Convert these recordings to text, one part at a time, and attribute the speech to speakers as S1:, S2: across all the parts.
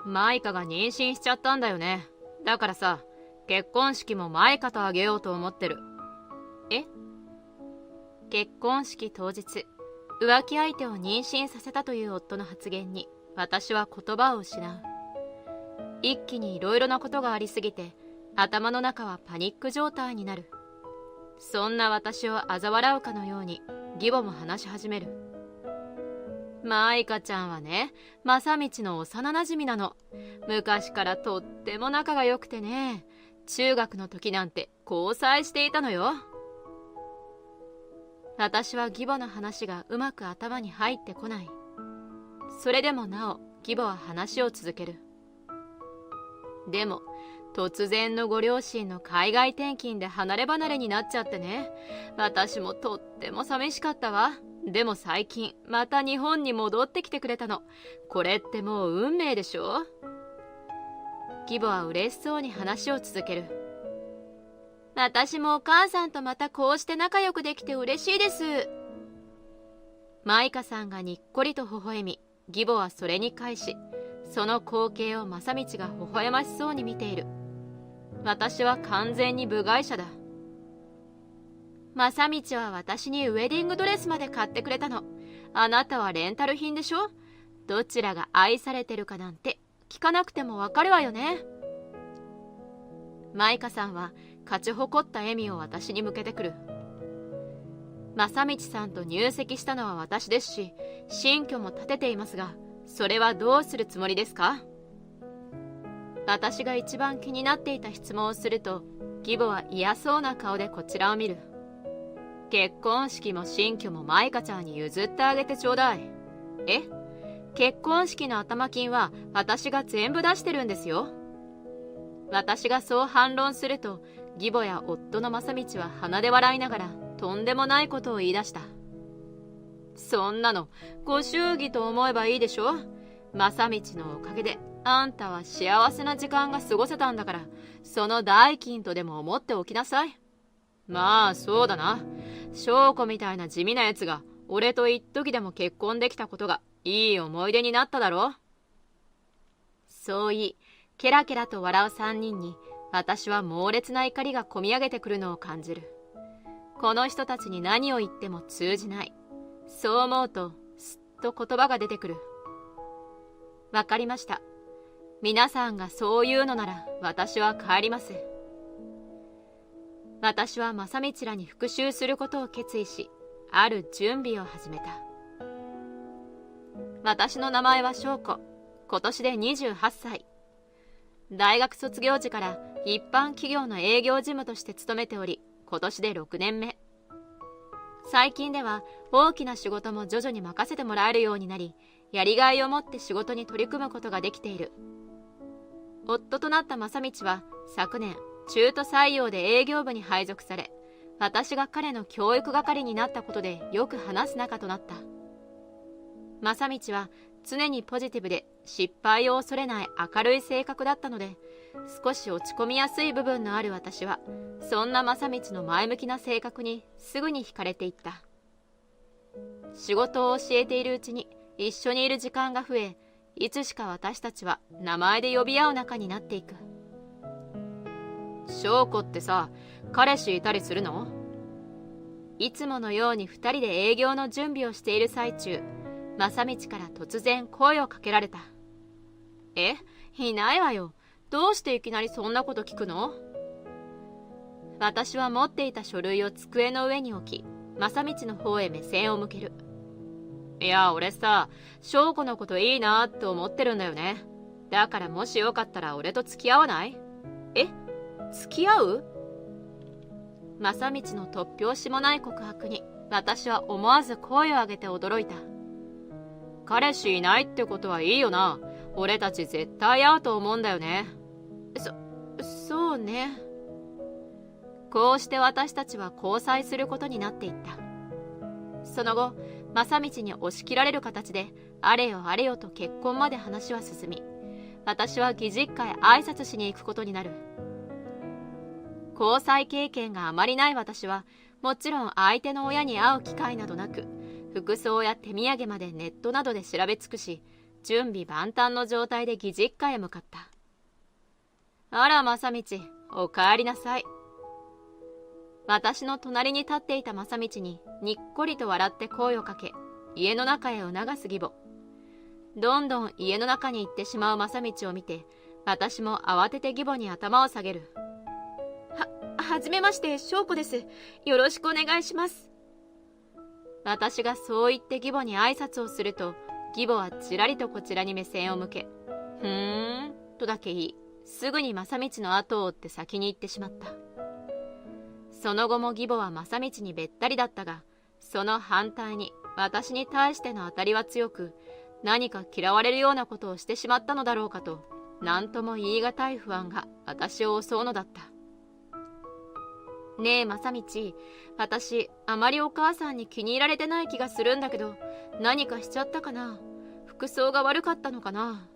S1: マイカが妊娠しちゃったんだよね。だからさ、結婚式もマイカとあげようと思ってる。え？結婚式当日、浮気相手を妊娠させたという夫の発言に私は言葉を失う。一気にいろいろなことがありすぎて頭の中はパニック状態になる。そんな私を嘲笑うかのように義母も話し始める。マイカちゃんはね、正道の幼なじみなの。昔からとっても仲が良くてね、中学の時なんて交際していたのよ。私は義母の話がうまく頭に入ってこない。それでもなお義母は話を続ける。でも突然のご両親の海外転勤で離れ離れになっちゃってね、私もとっても寂しかったわ。でも最近また日本に戻ってきてくれたの。これってもう運命でしょ。義母は嬉しそうに話を続ける。私もお母さんとまたこうして仲良くできて嬉しいです。マイカさんがにっこりと微笑み、義母はそれに返し、その光景を正道が微笑ましそうに見ている。私は完全に部外者だ。正道は私にウェディングドレスまで買ってくれたの。あなたはレンタル品でしょ。どちらが愛されてるかなんて聞かなくてもわかるわよね。マイカさんは勝ち誇った笑みを私に向けてくる。正道さんと入籍したのは私ですし、新居も建てていますが、それはどうするつもりですか？私が一番気になっていた質問をすると、義母は嫌そうな顔でこちらを見る。結婚式も新居もマイカちゃんに譲ってあげてちょうだい。え？結婚式の頭金は私が全部出してるんですよ。私がそう反論すると、義母や夫の正道は鼻で笑いながらとんでもないことを言い出した。そんなのご祝儀と思えばいいでしょ。正道のおかげであんたは幸せな時間が過ごせたんだから、その代金とでも思っておきなさい。まあそうだな。翔子みたいな地味なやつが俺と一時でも結婚できたことがいい思い出になっただろ。そう言い、ケラケラと笑う三人に私は猛烈な怒りがこみ上げてくるのを感じる。この人たちに何を言っても通じない。そう思うとすっと言葉が出てくる。わかりました。皆さんがそう言うのなら私は帰ります。私は正道らに復讐することを決意し、ある準備を始めた。私の名前は翔子。今年で28歳。大学卒業時から一般企業の営業事務として勤めており、今年で6年目。最近では大きな仕事も徐々に任せてもらえるようになり、やりがいを持って仕事に取り組むことができている。夫となった正道は昨年、中途採用で営業部に配属され、私が彼の教育係になったことでよく話す仲となった。正道は常にポジティブで失敗を恐れない明るい性格だったので、少し落ち込みやすい部分のある私は、そんな正道の前向きな性格にすぐに惹かれていった。仕事を教えているうちに一緒にいる時間が増え、いつしか私たちは名前で呼び合う仲になっていく。翔子ってさ、彼氏いたりするの？いつものように二人で営業の準備をしている最中、正道から突然声をかけられた。え？いないわよ。どうしていきなりそんなこと聞くの？私は持っていた書類を机の上に置き、正道の方へ目線を向ける。いや、俺さ、翔子のこといいなって思ってるんだよね。だからもしよかったら俺と付き合わない？え？付き合う？正道の突拍子もない告白に私は思わず声を上げて驚いた。彼氏いないってことはいいよな。俺たち絶対会うと思うんだよね。そうね。こうして私たちは交際することになっていった。その後、正道に押し切られる形であれよあれよと結婚まで話は進み、私は義実家へ挨拶しに行くことになる。交際経験があまりない私は、もちろん相手の親に会う機会などなく、服装や手土産までネットなどで調べ尽くし、準備万端の状態で義実家へ向かった。あら正道、お帰りなさい。私の隣に立っていた正道ににっこりと笑って声をかけ、家の中へ促す義母。どんどん家の中に行ってしまう正道を見て、私も慌てて義母に頭を下げる。はじめまして、翔子です。よろしくお願いします。私がそう言って義母に挨拶をすると、義母はちらりとこちらに目線を向け、ふーんとだけ言い、すぐに正道の後を追って先に行ってしまった。その後も義母は正道にべったりだったが、その反対に私に対しての当たりは強く、何か嫌われるようなことをしてしまったのだろうかと、何とも言い難い不安が私を襲うのだった。ねえ正道、私あまりお母さんに気に入られてない気がするんだけど、何かしちゃったかな？服装が悪かったのかな？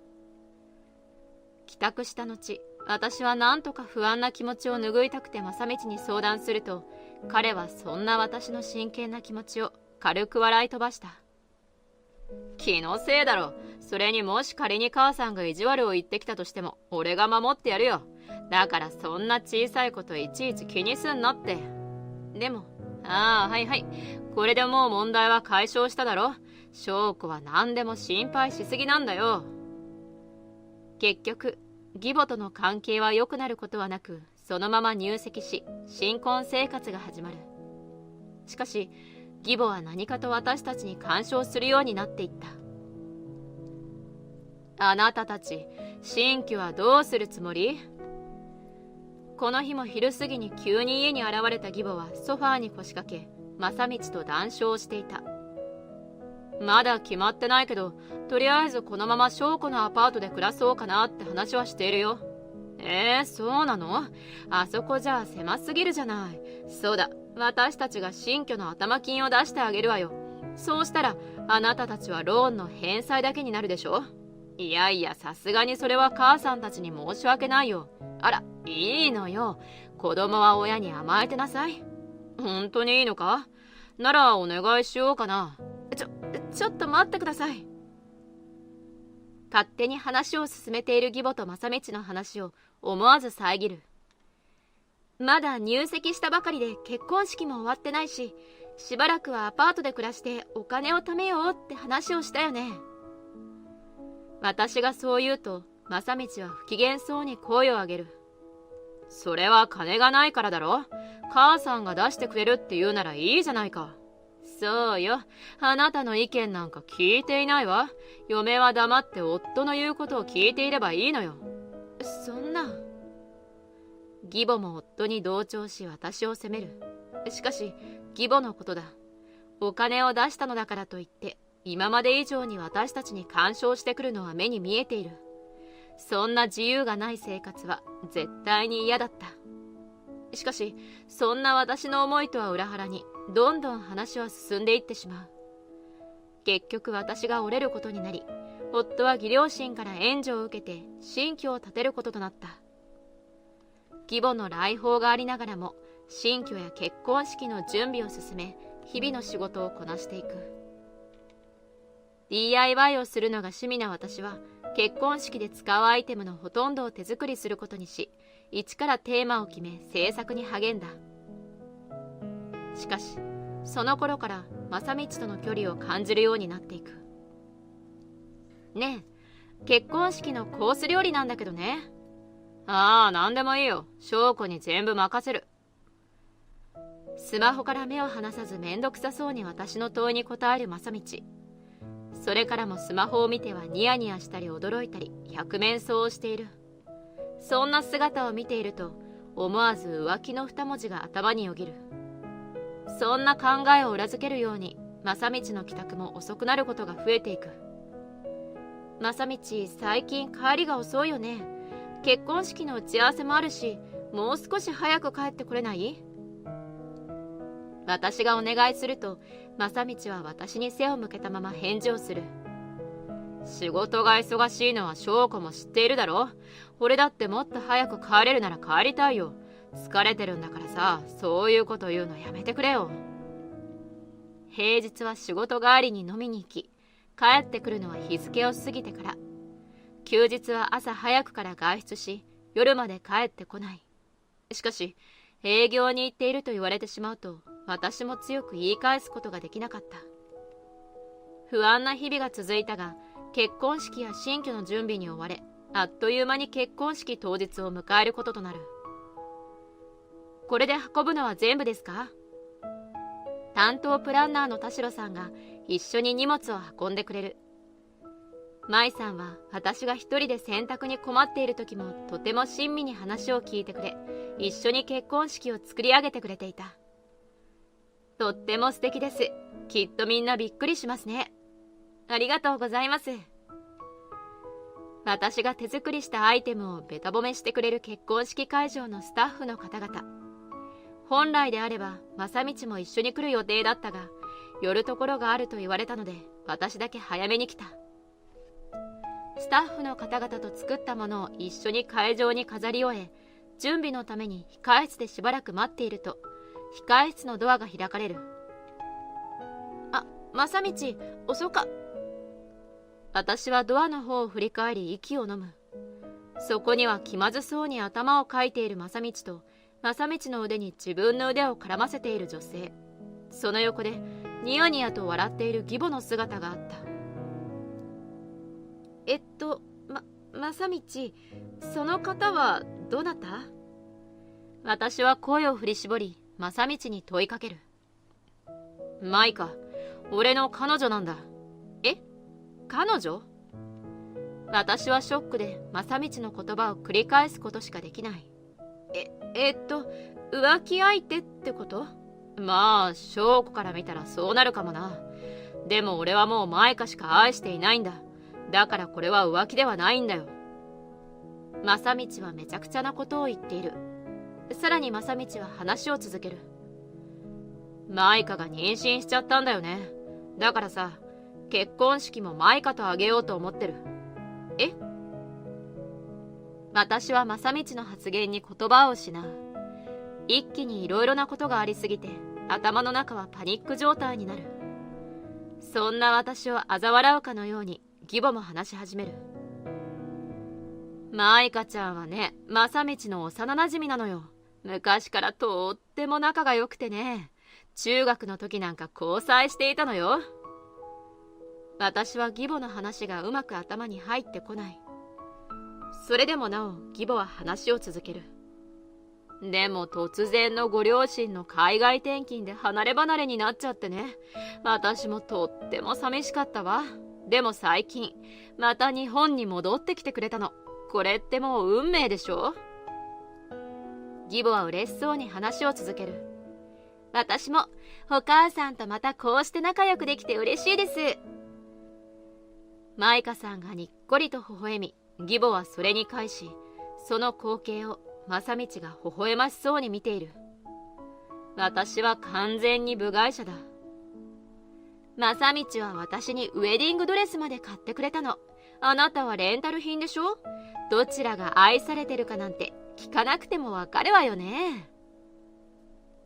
S1: 帰宅した後、私は何とか不安な気持ちを拭いたくて正道に相談すると、彼はそんな私の真剣な気持ちを軽く笑い飛ばした。気のせいだろ。それにもし仮に母さんが意地悪を言ってきたとしても、俺が守ってやるよ。だからそんな小さいこといちいち気にすんなって。でも、はいはい。これでもう問題は解消しただろ。翔子は何でも心配しすぎなんだよ。結局、義母との関係は良くなることはなく、そのまま入籍し、新婚生活が始まる。しかし、義母は何かと私たちに干渉するようになっていった。あなたたち、新居はどうするつもり？この日も昼過ぎに急に家に現れた義母はソファーに腰掛け、正道と談笑をしていた。まだ決まってないけど、とりあえずこのまま翔子のアパートで暮らそうかなって話はしているよ。そうなの？あそこじゃ狭すぎるじゃない。そうだ、私たちが新居の頭金を出してあげるわよ。そうしたらあなたたちはローンの返済だけになるでしょ。いやいや、さすがにそれは母さんたちに申し訳ないよ。あら、いいのよ。子供は親に甘えてなさい。本当にいいのか？ならお願いしようかな。ちょっと待ってください。勝手に話を進めている義母と正道の話を思わず遮る。まだ入籍したばかりで結婚式も終わってないし、しばらくはアパートで暮らしてお金を貯めようって話をしたよね。私がそう言うと、正道は不機嫌そうに声を上げる。それは金がないからだろ。母さんが出してくれるって言うならいいじゃないか。そうよ。あなたの意見なんか聞いていないわ。嫁は黙って夫の言うことを聞いていればいいのよ。そんな。義母も夫に同調し私を責める。しかし、義母のことだ。お金を出したのだからといって、今まで以上に私たちに干渉してくるのは目に見えている。そんな自由がない生活は絶対に嫌だった。しかし、そんな私の思いとは裏腹に、どんどん話は進んでいってしまう。結局私が折れることになり、夫は義両親から援助を受けて新居を建てることとなった。義母の来訪がありながらも、新居や結婚式の準備を進め、日々の仕事をこなしていく。DIY をするのが趣味な私は、結婚式で使うアイテムのほとんどを手作りすることにし、一からテーマを決め制作に励んだ。しかし、その頃から正道との距離を感じるようになっていく。ねえ、結婚式のコース料理なんだけどね。なんでもいいよ。翔子に全部任せる。スマホから目を離さずめんどくさそうに私の問いに答える正道。それからもスマホを見てはニヤニヤしたり驚いたり百面相をしている。そんな姿を見ていると思わず浮気の二文字が頭によぎる。そんな考えを裏付けるように正道の帰宅も遅くなることが増えていく。正道、最近帰りが遅いよね。結婚式の打ち合わせもあるし、もう少し早く帰ってこれない？私がお願いすると、正道は私に背を向けたまま返事をする。仕事が忙しいのは翔子も知っているだろ。俺だってもっと早く帰れるなら帰りたいよ。疲れてるんだからさ、そういうこと言うのやめてくれよ。平日は仕事帰りに飲みに行き、帰ってくるのは日付を過ぎてから。休日は朝早くから外出し、夜まで帰ってこない。しかし、営業に行っていると言われてしまうと、私も強く言い返すことができなかった。不安な日々が続いたが、結婚式や新居の準備に追われ、あっという間に結婚式当日を迎えることとなる。これで運ぶのは全部ですか？担当プランナーの田代さんが一緒に荷物を運んでくれる。舞さんは私が一人で洗濯に困っている時もとても親身に話を聞いてくれ、一緒に結婚式を作り上げてくれていた。とっても素敵です。きっとみんなびっくりしますね。ありがとうございます。私が手作りしたアイテムをベタ褒めしてくれる結婚式会場のスタッフの方々。本来であれば正道も一緒に来る予定だったが、寄るところがあると言われたので、私だけ早めに来た。スタッフの方々と作ったものを一緒に会場に飾り終え、準備のために控室でしばらく待っていると、控室のドアが開かれる。正道、遅か。私はドアの方を振り返り息を飲む。そこには気まずそうに頭をかいている正道と、正道の腕に自分の腕を絡ませている女性。その横でニヤニヤと笑っている義母の姿があった。正道、その方はどなた？私は声を振り絞り、正道に問いかける。マイカ、俺の彼女なんだ。え？彼女？私はショックで正道の言葉を繰り返すことしかできない。浮気相手ってこと？まあ、翔子から見たらそうなるかもな。でも俺はもうマイカしか愛していないんだ。だからこれは浮気ではないんだよ。正道はめちゃくちゃなことを言っている。さらに正道は話を続ける。マイカが妊娠しちゃったんだよね。だからさ、結婚式もマイカとあげようと思ってる。え？私は正道の発言に言葉を失う。一気にいろいろなことがありすぎて、頭の中はパニック状態になる。そんな私を嘲笑うかのように義母も話し始める。マイカちゃんはね、正道の幼なじみなのよ。昔からとっても仲が良くてね、中学の時なんか交際していたのよ。私は義母の話がうまく頭に入ってこない。それでもなお義母は話を続ける。でも突然のご両親の海外転勤で離れ離れになっちゃってね、私もとっても寂しかったわ。でも最近また日本に戻ってきてくれたの。これってもう運命でしょ？義母は嬉しそうに話を続ける。私もお母さんとまたこうして仲良くできて嬉しいです。マイカさんがにっこりと微笑み、義母はそれに返し、その光景を正道が微笑ましそうに見ている。私は完全に部外者だ。正道は私にウェディングドレスまで買ってくれたの。あなたはレンタル品でしょ？どちらが愛されてるかなんて聞かなくてもわかるわよね。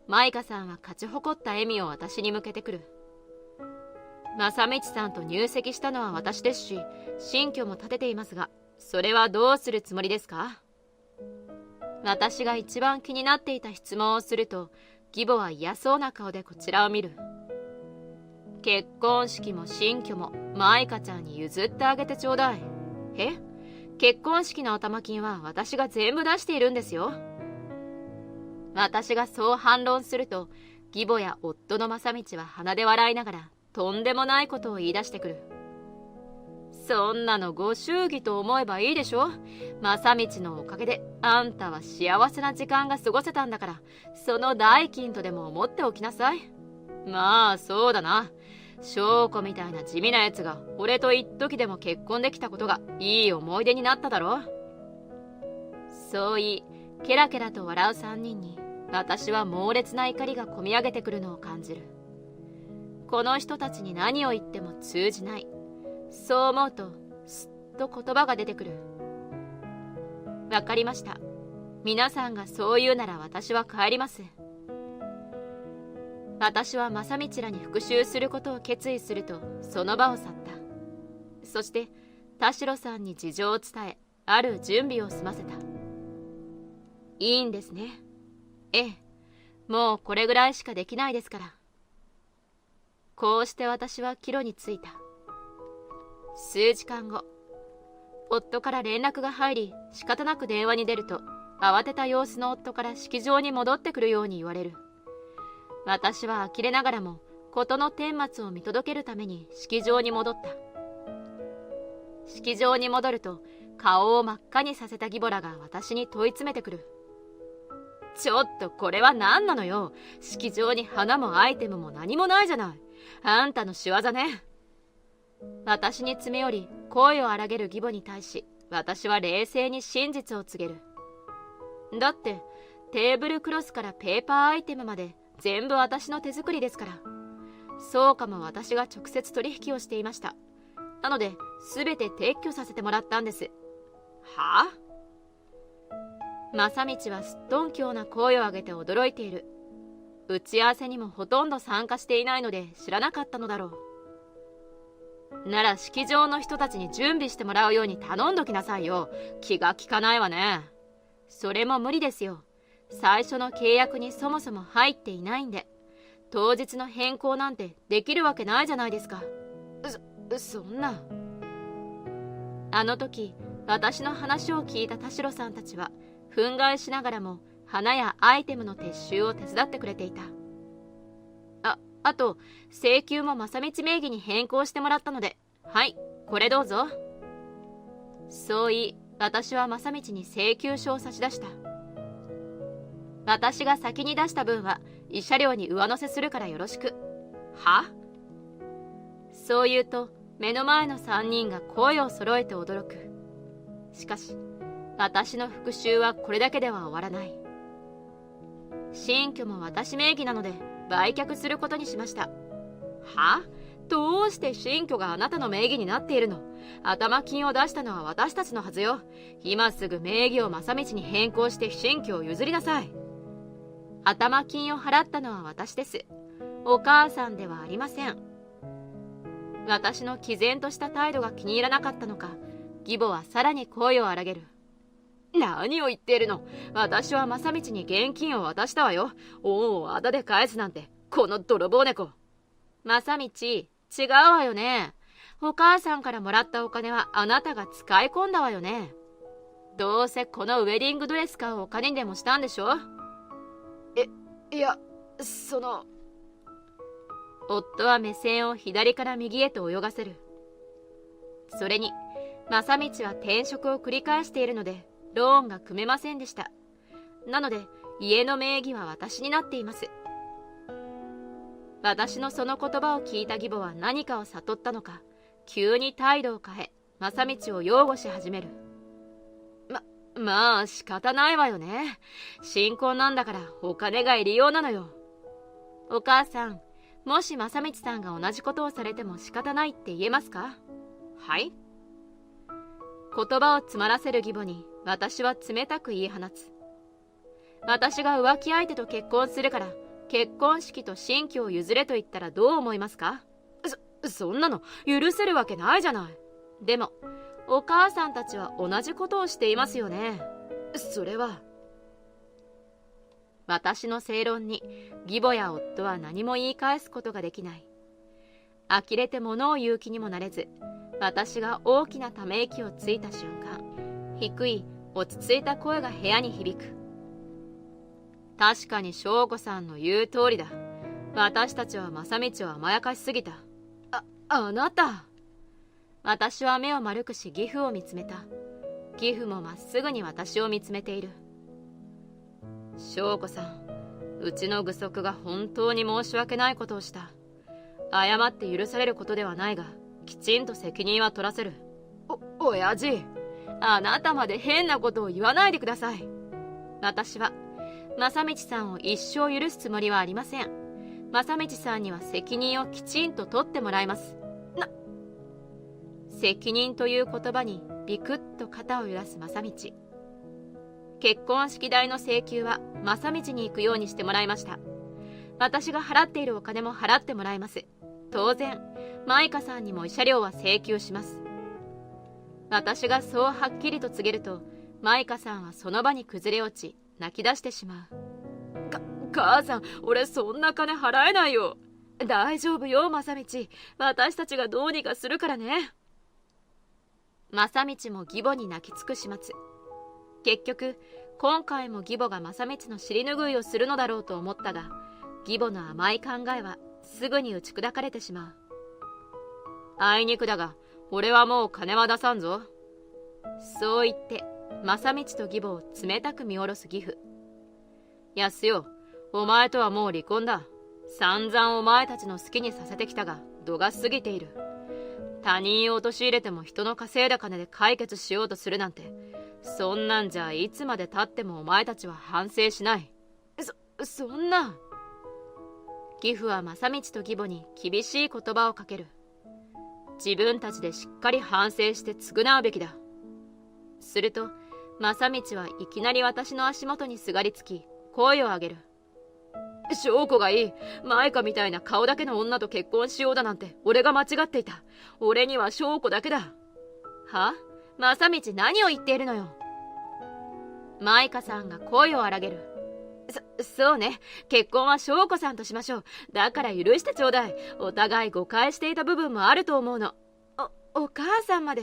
S1: マイカさんは勝ち誇った笑みを私に向けてくる。正道さんと入籍したのは私ですし、新居も建てていますが、それはどうするつもりですか？私が一番気になっていた質問をすると、義母は嫌そうな顔でこちらを見る。結婚式も新居もマイカちゃんに譲ってあげてちょうだい。え？結婚式の頭金は私が全部出しているんですよ。私がそう反論すると、義母や夫の正道は鼻で笑いながらとんでもないことを言い出してくる。そんなのご祝儀と思えばいいでしょ。正道のおかげであんたは幸せな時間が過ごせたんだから、その代金とでも思っておきなさい。まあそうだな。翔子みたいな地味なやつが俺と一時でも結婚できたことがいい思い出になっただろ。そう言いケラケラと笑う3人に、私は猛烈な怒りがこみ上げてくるのを感じる。この人たちに何を言っても通じない。そう思うとすっと言葉が出てくる。わかりました。皆さんがそう言うなら私は帰ります。私は正道らに復讐することを決意すると、その場を去った。そして田代さんに事情を伝え、ある準備を済ませた。いいんですね。ええ、もうこれぐらいしかできないですから。こうして私は帰路に着いた。数時間後、夫から連絡が入り、仕方なく電話に出ると、慌てた様子の夫から式場に戻ってくるように言われる。私は呆れながらも、事の顛末を見届けるために式場に戻った。式場に戻ると、顔を真っ赤にさせたギボラが私に問い詰めてくる。ちょっとこれは何なのよ。式場に花もアイテムも何もないじゃない。あんたの仕業ね。私に詰め寄り声を荒げる義母に対し、私は冷静に真実を告げる。だってテーブルクロスからペーパーアイテムまで全部私の手作りですから。そうかも私が直接取引をしていました。なので全て撤去させてもらったんです。はあ？正道はすっとんきょうな声を上げて驚いている。打ち合わせにもほとんど参加していないので知らなかったのだろう。なら式場の人たちに準備してもらうように頼んどきなさいよ。気が利かないわね。それも無理ですよ。最初の契約にそもそも入っていないんで、当日の変更なんてできるわけないじゃないですか。そんな。あの時私の話を聞いた田代さんたちは憤慨しながらも花やアイテムの撤収を手伝ってくれていた。あと請求も正道名義に変更してもらったので、はい、これどうぞ。そう言い、私は正道に請求書を差し出した。私が先に出した分は慰謝料に上乗せするからよろしく。は？そう言うと目の前の3人が声を揃えて驚く。しかし私の復讐はこれだけでは終わらない。新居も私名義なので売却することにしました。は？どうして新居があなたの名義になっているの？頭金を出したのは私たちのはずよ。今すぐ名義を正道に変更して新居を譲りなさい。頭金を払ったのは私です。お母さんではありません。私の毅然とした態度が気に入らなかったのか、義母はさらに声を荒げる。何を言っているの？私は正道に現金を渡したわよ。恩をあだで返すなんて、この泥棒猫。正道、違うわよね。お母さんからもらったお金はあなたが使い込んだわよね。どうせこのウェディングドレス買うお金にでもしたんでしょ？いや、夫は目線を左から右へと泳がせる。それに、正道は転職を繰り返しているので、ローンが組めませんでした。なので、家の名義は私になっています。私のその言葉を聞いた義母は何かを悟ったのか、急に態度を変え、正道を擁護し始める。まあ仕方ないわよね。新婚なんだからお金が入りようなのよ。お母さん、もし正道さんが同じことをされても仕方ないって言えますか？はい？言葉を詰まらせる義母に私は冷たく言い放つ。私が浮気相手と結婚するから結婚式と新居を譲れと言ったらどう思いますか？そんなの許せるわけないじゃない。でもお母さんたちは同じことをしていますよね。それは。私の正論に義母や夫は何も言い返すことができない。呆れて物を言う気にもなれず、私が大きなため息をついた瞬間、低い落ち着いた声が部屋に響く。確かに翔子さんの言う通りだ。私たちは正道を甘やかしすぎた。あなた。私は目を丸くし義父を見つめた。義父もまっすぐに私を見つめている。翔子さん、うちの愚息が本当に申し訳ないことをした。謝って許されることではないが、きちんと責任は取らせる。親父、あなたまで変なことを言わないでください。私は正道さんを一生許すつもりはありません。正道さんには責任をきちんと取ってもらいます。責任という言葉にビクッと肩を揺らす正道。結婚式代の請求は正道に行くようにしてもらいました。私が払っているお金も払ってもらいます。当然、マイカさんにも慰謝料は請求します。私がそうはっきりと告げると、マイカさんはその場に崩れ落ち、泣き出してしまう。母さん、俺そんな金払えないよ。大丈夫よ、正道。私たちがどうにかするからね。正道も義母に泣きつく始末。結局、今回も義母が正道の尻拭いをするのだろうと思ったが、義母の甘い考えはすぐに打ち砕かれてしまう。あいにくだが、俺はもう金は出さんぞ。そう言って、正道と義母を冷たく見下ろす義父。安代、お前とはもう離婚だ。散々お前たちの好きにさせてきたが、度が過ぎている。他人を陥れても人の稼いだ金で解決しようとするなんて、そんなんじゃいつまで経ってもお前たちは反省しない。そんな。義父は正道と義母に厳しい言葉をかける。自分たちでしっかり反省して償うべきだ。すると、正道はいきなり私の足元にすがりつき、声を上げる。翔子がいい。マイカみたいな顔だけの女と結婚しようだなんて俺が間違っていた。俺には翔子だけだ。は？正道何を言っているのよ。マイカさんが声を荒げる。そうね。結婚は翔子さんとしましょう。だから許してちょうだい。お互い誤解していた部分もあると思うの。お母さんまで。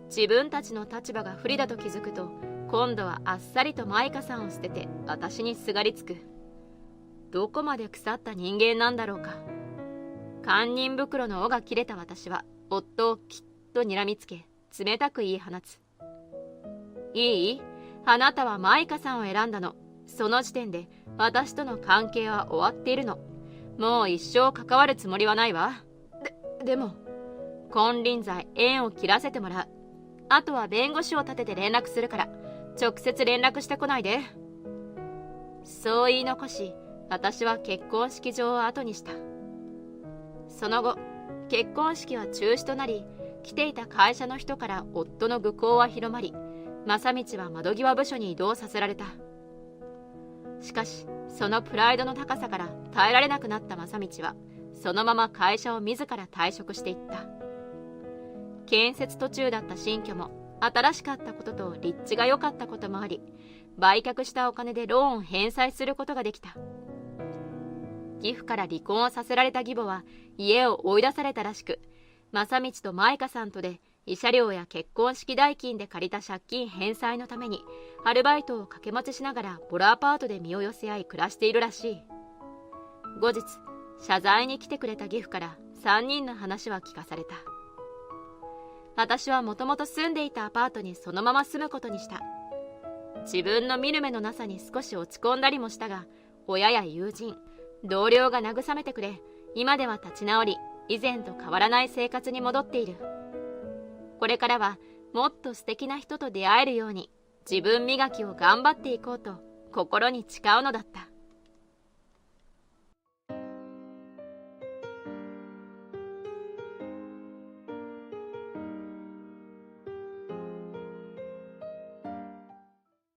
S1: 自分たちの立場が不利だと気づくと、今度はあっさりとマイカさんを捨てて私にすがりつく。どこまで腐った人間なんだろうか。堪忍袋の緒が切れた私は夫をきっと睨みつけ、冷たく言い放つ。いい？あなたはマイカさんを選んだの。その時点で私との関係は終わっているの。もう一生関わるつもりはないわ。でも金輪際縁を切らせてもらう。あとは弁護士を立てて連絡するから直接連絡してこないで。そう言い残し、私は結婚式場を後にした。その後、結婚式は中止となり、来ていた会社の人から夫の愚行は広まり、正道は窓際部署に移動させられた。しかし、そのプライドの高さから耐えられなくなった正道は、そのまま会社を自ら退職していった。建設途中だった新居も、新しかったことと立地が良かったこともあり、売却したお金でローンを返済することができた。義父から離婚をさせられた義母は家を追い出されたらしく、正道とマイカさんとで慰謝料や結婚式代金で借りた借金返済のためにアルバイトを掛け持ちしながらボロアパートで身を寄せ合い暮らしているらしい。後日、謝罪に来てくれた義父から3人の話は聞かされた。私はもともと住んでいたアパートにそのまま住むことにした。自分の見る目のなさに少し落ち込んだりもしたが、親や友人、同僚が慰めてくれ、今では立ち直り、以前と変わらない生活に戻っている。これからはもっと素敵な人と出会えるように自分磨きを頑張っていこうと心に誓うのだった。